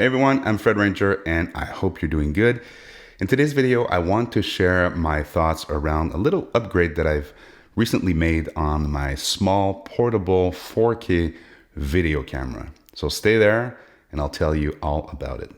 Hey everyone, I'm Fred Ranger and I hope you're doing good. In today's video, I want to share my thoughts around a little upgrade that I've recently made on my small portable 4K video camera. So stay there and I'll tell you all about it.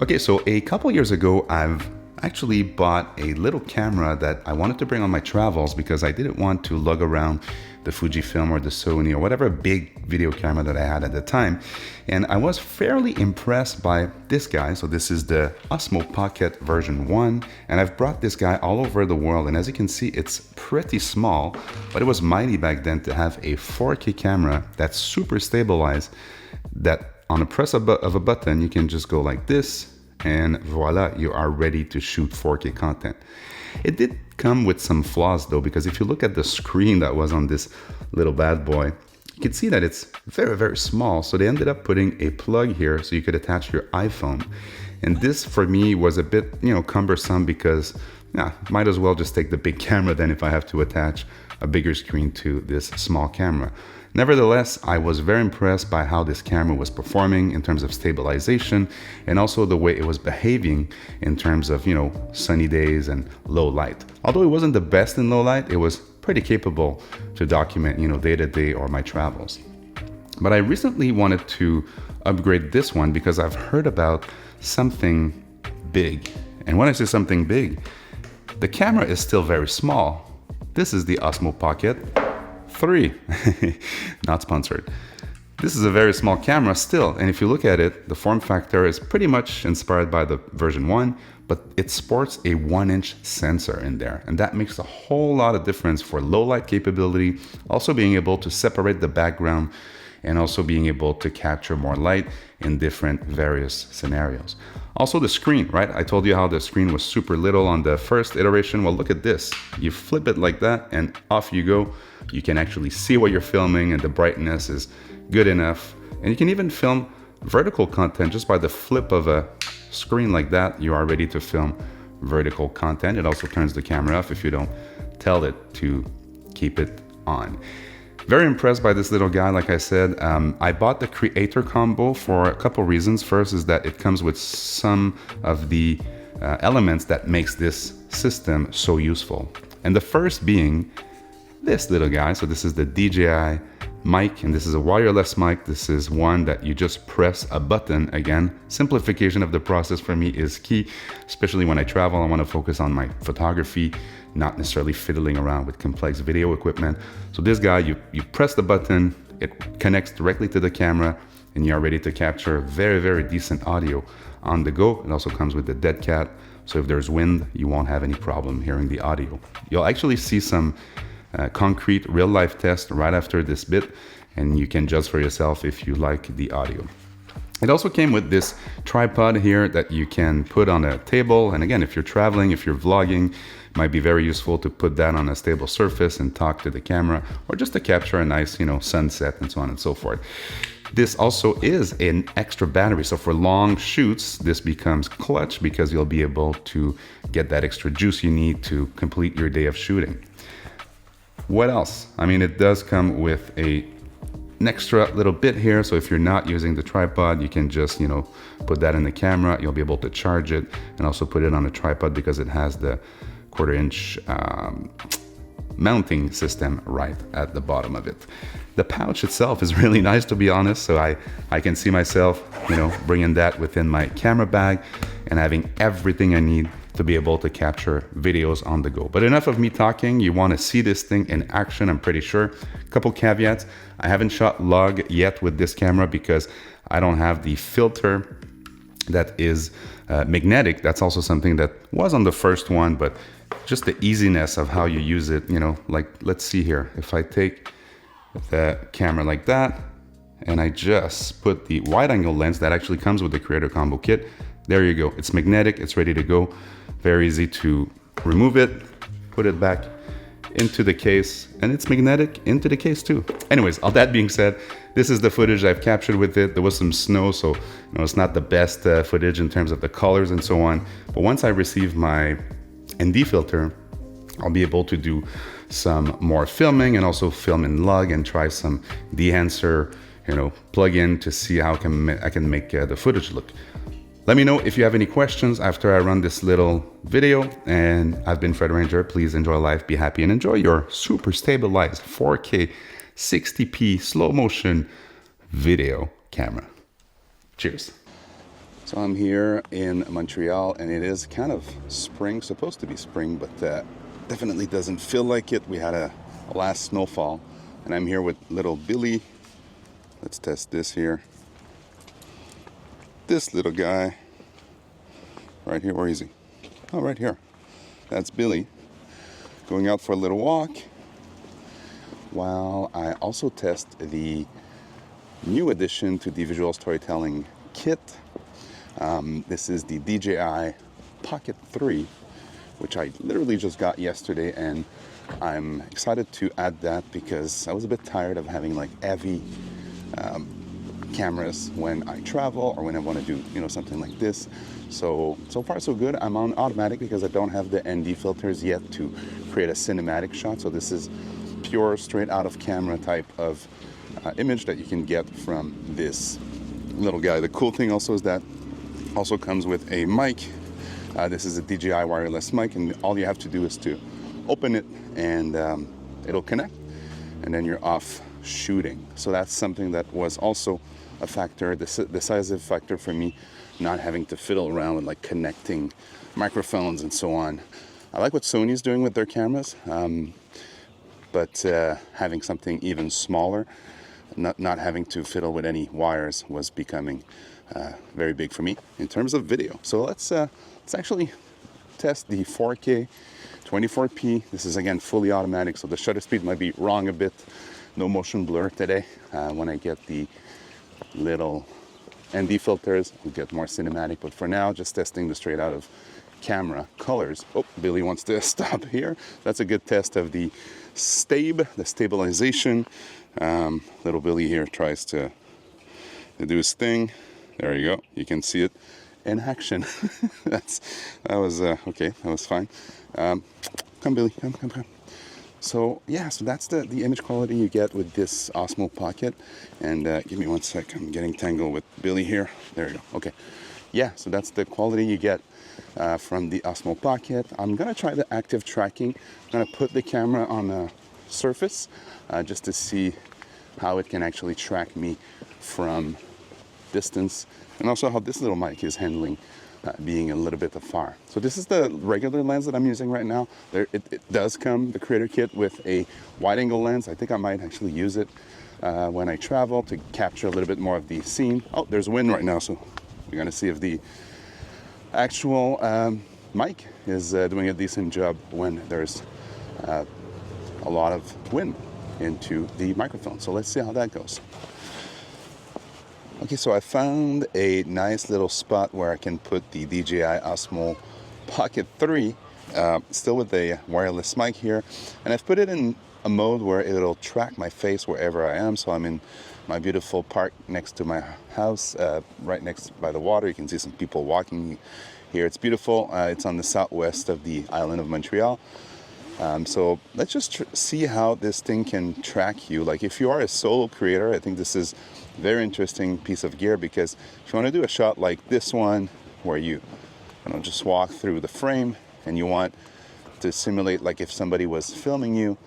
Okay, so a couple years ago, I've actually bought a little camera that I wanted to bring on my travels because I didn't want to lug around the Fujifilm or the Sony or whatever big video camera that I had at the time. And I was fairly impressed by this guy. So this is the Osmo Pocket version 1. And I've brought this guy all over the world. And as you can see, it's pretty small, but it was mighty back then to have a 4K camera that's super stabilized, that on a press of a button, you can just go like this and voila, you are ready to shoot 4K content. It did come with some flaws though, because if you look at the screen that was on this little bad boy, you can see that it's very, very small. So they ended up putting a plug here so you could attach your iPhone. And this for me was a bit, cumbersome because might as well just take the big camera then if I have to attach a bigger screen to this small camera. Nevertheless, I was very impressed by how this camera was performing in terms of stabilization and also the way it was behaving in terms of, sunny days and low light. Although it wasn't the best in low light, it was pretty capable to document, day to day or my travels. But I recently wanted to upgrade this one because I've heard about something big. And when I say something big, the camera is still very small. This is the Osmo Pocket 3, not sponsored. This is a very small camera still, and if you look at it, the form factor is pretty much inspired by the version 1, but it sports a 1-inch sensor in there, and that makes a whole lot of difference for low light capability, also being able to separate the background and also being able to capture more light in different various scenarios. Also the screen, right? I told you how the screen was super little on the first iteration. Well, look at this. You flip it like that and off you go. You can actually see what you're filming and the brightness is good enough. And you can even film vertical content just by the flip of a screen like that. You are ready to film vertical content. It also turns the camera off if you don't tell it to keep it on. Very impressed by this little guy. Like I said, I bought the creator combo for a couple reasons. First is that it comes with some of the elements that makes this system so useful. And the first being this little guy. So this is the DJI mic, and this is a wireless mic. This is one that you just press a button. Again, simplification of the process for me is key, especially when I travel. I want to focus on my photography, not necessarily fiddling around with complex video equipment. So this guy, you press the button, it connects directly to the camera, and you are ready to capture very, very decent audio on the go. It also comes with the dead cat, so if there's wind, you won't have any problem hearing the audio. You'll actually see some concrete real-life test right after this bit, and you can judge for yourself if you like the audio. It also came with this tripod here that you can put on a table, and again, if you're traveling, if you're vlogging, it might be very useful to put that on a stable surface and talk to the camera, or just to capture a nice, sunset and so on and so forth. This also is an extra battery, so for long shoots, this becomes clutch because you'll be able to get that extra juice you need to complete your day of shooting. What else? I mean, it does come with an extra little bit here. So if you're not using the tripod, you can just, put that in the camera. You'll be able to charge it and also put it on a tripod because it has the 1/4-inch mounting system right at the bottom of it. The pouch itself is really nice, to be honest. So I can see myself, bringing that within my camera bag and having everything I need to be able to capture videos on the go. But enough of me talking. You want to see this thing in action, I'm pretty sure. A couple caveats. I haven't shot log yet with this camera because I don't have the filter that is magnetic. That's also something that was on the first one, but just the easiness of how you use it, like let's see here. If I take the camera like that and I just put the wide angle lens that actually comes with the creator combo kit, there you go. It's magnetic, it's ready to go. Very easy to remove it, put it back into the case, and it's magnetic into the case too. Anyways, all that being said, this is the footage I've captured with it. There was some snow, so it's not the best footage in terms of the colors and so on. But once I receive my ND filter, I'll be able to do some more filming and also film in log and try some de-enhancer, plug-in to see how I can make the footage look. Let me know if you have any questions after I run this little video. And I've been Fred Ranger. Please enjoy life, be happy, and enjoy your super stabilized 4K 60p slow motion video camera. Cheers. So I'm here in Montreal, and it is kind of spring, supposed to be spring, but definitely doesn't feel like it. We had a last snowfall, and I'm here with little Billy. Let's test this here. This little guy right here. Where is he? Oh, right here. That's Billy going out for a little walk while I also test the new addition to the visual storytelling kit. This is the DJI Pocket 3, which I literally just got yesterday, and I'm excited to add that because I was a bit tired of having like heavy cameras when I travel or when I want to do something like this. So far so good. I'm on automatic because I don't have the ND filters yet to create a cinematic shot. So this is pure straight out of camera type of image that you can get from this little guy. The cool thing also is that also comes with a mic. This is a DJI wireless mic, and all you have to do is to open it and it'll connect, and then you're off shooting. So that's something that was also a factor, decisive factor for me, not having to fiddle around with like connecting microphones and so on. I like what Sony's doing with their cameras, but having something even smaller, not having to fiddle with any wires, was becoming very big for me in terms of video. So let's actually test the 4K 24p. This is again fully automatic, so the shutter speed might be wrong a bit. No motion blur today. When I get the little ND filters, we'll get more cinematic, but for now just testing the straight out of camera colors. Oh, Billy wants to stop here. That's a good test of the stabilization. Little Billy here tries to do his thing. There you go. You can see it in action. that was okay. That was fine. Come, Billy. Come. So yeah, so that's the image quality you get with this Osmo Pocket. And give me one sec. I'm getting tangled with Billy here. There you go. Okay. Yeah, so that's the quality you get from the Osmo Pocket. I'm gonna try the active tracking. I'm gonna put the camera on a surface just to see how it can actually track me from distance, and also how this little mic is handling being a little bit afar. So this is the regular lens that I'm using right now. It does come, the creator kit, with a wide angle lens. I think I might actually use it when I travel to capture a little bit more of the scene. Oh, there's wind right now, so we're gonna see if the actual mic is doing a decent job when there's a lot of wind into the microphone. So let's see how that goes. Okay, so I found a nice little spot where I can put the DJI Osmo Pocket 3, still with a wireless mic here. And I've put it in a mode where it'll track my face wherever I am. So I'm in my beautiful park next to my house, right next by the water. You can see some people walking here. It's beautiful. It's on the southwest of the island of Montreal. So let's just see how this thing can track you. Like if you are a solo creator, I think this is a very interesting piece of gear, because if you want to do a shot like this one where you just walk through the frame and you want to simulate like if somebody was filming you,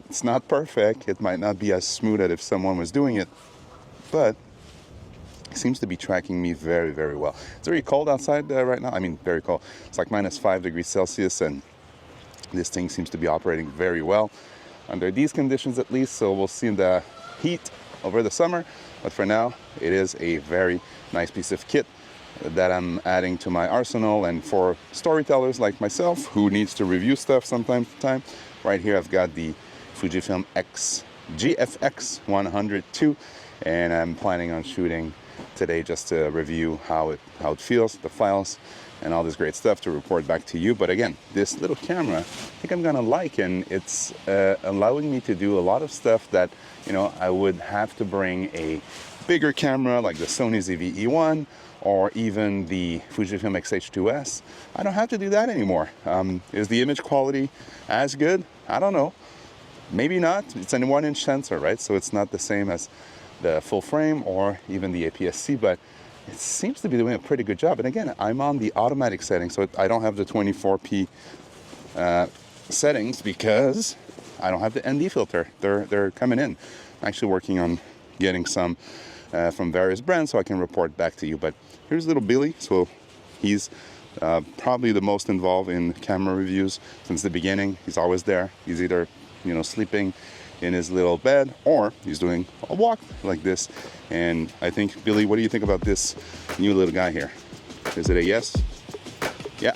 it's not perfect. It might not be as smooth as if someone was doing it, but it seems to be tracking me very, very well. It's very cold outside right now. I mean, very cold. It's like -5 degrees Celsius, and this thing seems to be operating very well under these conditions at least. So we'll see the heat over the summer, but for now it is a very nice piece of kit that I'm adding to my arsenal. And for storytellers like myself who needs to review stuff from time, right here I've got the Fujifilm GFX 102, and I'm planning on shooting today just to review how it feels, the files, and all this great stuff to report back to you. But again, this little camera, I think I'm gonna like, and it's allowing me to do a lot of stuff that, I would have to bring a bigger camera like the Sony ZV-E1 or even the Fujifilm X-H2S. I don't have to do that anymore. Is the image quality as good? I don't know. Maybe not. It's a 1-inch sensor, right? So it's not the same as the full frame or even the APS-C, but it seems to be doing a pretty good job. And again, I'm on the automatic setting, so I don't have the 24p settings because I don't have the ND filter. They're coming in. I'm actually working on getting some from various brands so I can report back to you. But here's little Billy. So he's probably the most involved in camera reviews since the beginning. He's always there. He's either, you know, sleeping in his little bed or he's doing a walk like this. And I think, Billy, what do you think about this new little guy here? Is it a yes? Yeah,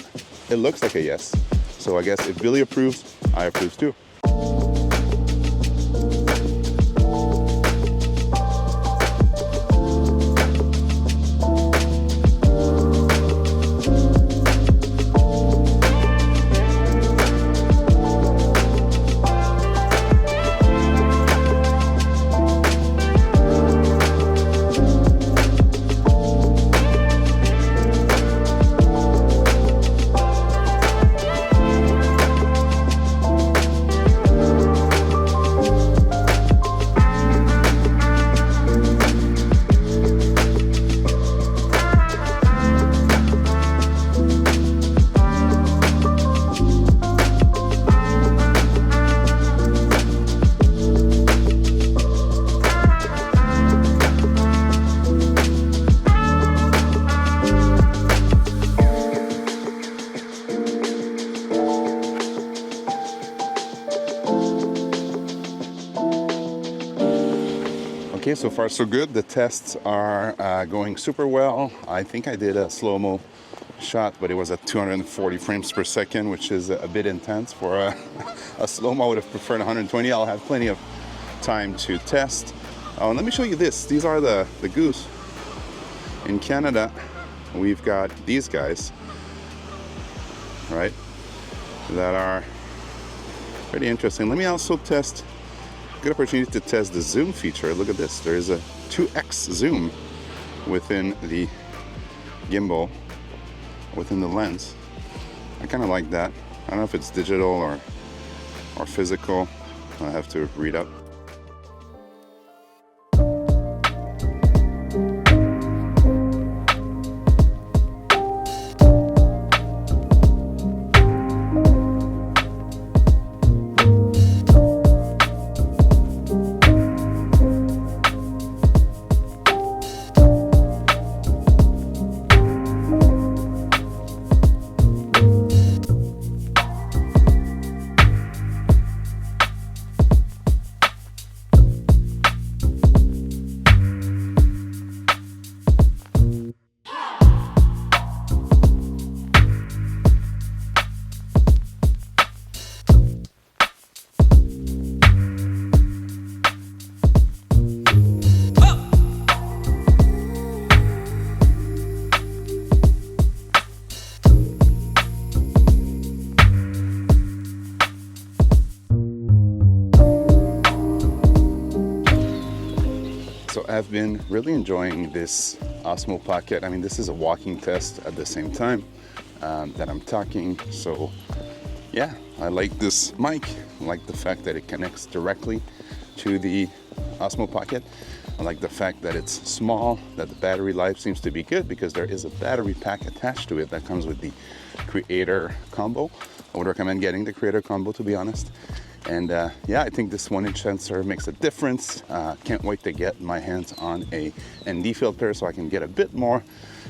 it looks like a yes. So I guess if Billy approves, I approve too. Okay, so far so good. The tests are going super well. I think I did a slow-mo shot, but it was at 240 frames per second, which is a bit intense for a slow-mo. I would have preferred 120. I'll have plenty of time to test. Oh, let me show you this. These are the goose. In Canada, we've got these guys, right, that are pretty interesting. Let me also test. Good opportunity to test the zoom feature. Look at this. There is a 2x zoom within the gimbal, within the lens. I kind of like that. I don't know if it's digital or physical. I have to read up. So I've been really enjoying this Osmo Pocket. I mean, this is a walking test at the same time that I'm talking. So yeah, I like this mic. I like the fact that it connects directly to the Osmo Pocket. I like the fact that it's small, that the battery life seems to be good because there is a battery pack attached to it that comes with the Creator Combo. I would recommend getting the Creator Combo, to be honest. And yeah, I think this 1-inch sensor makes a difference. Can't wait to get my hands on a ND filter so I can get a bit more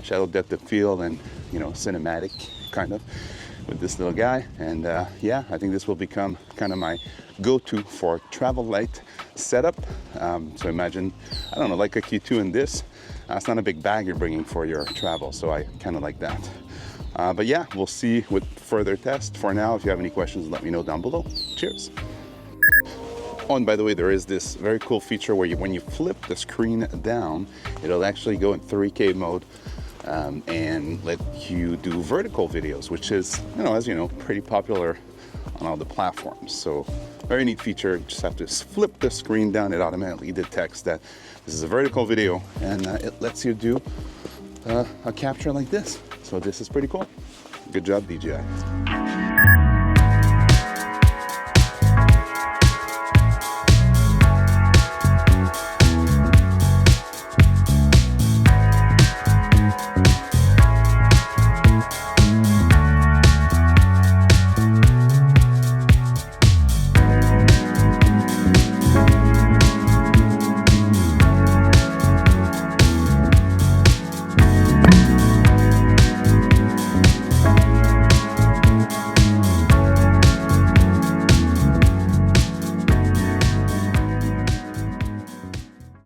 shadow depth of field and, you know, cinematic kind of with this little guy. And yeah, I think this will become kind of my go-to for travel light setup. So imagine, I don't know, like a Q2 in this. It's not a big bag you're bringing for your travel, so I kind of like that. But yeah, we'll see with further tests. For now, if you have any questions, let me know down below. Cheers. Oh, and by the way, there is this very cool feature where when you flip the screen down, it'll actually go in 3K mode and let you do vertical videos, which is, you know, as you know, pretty popular on all the platforms. So very neat feature. You just have to flip the screen down. It automatically detects that this is a vertical video, and it lets you do a capture like this. So this is pretty cool. Good job, DJI.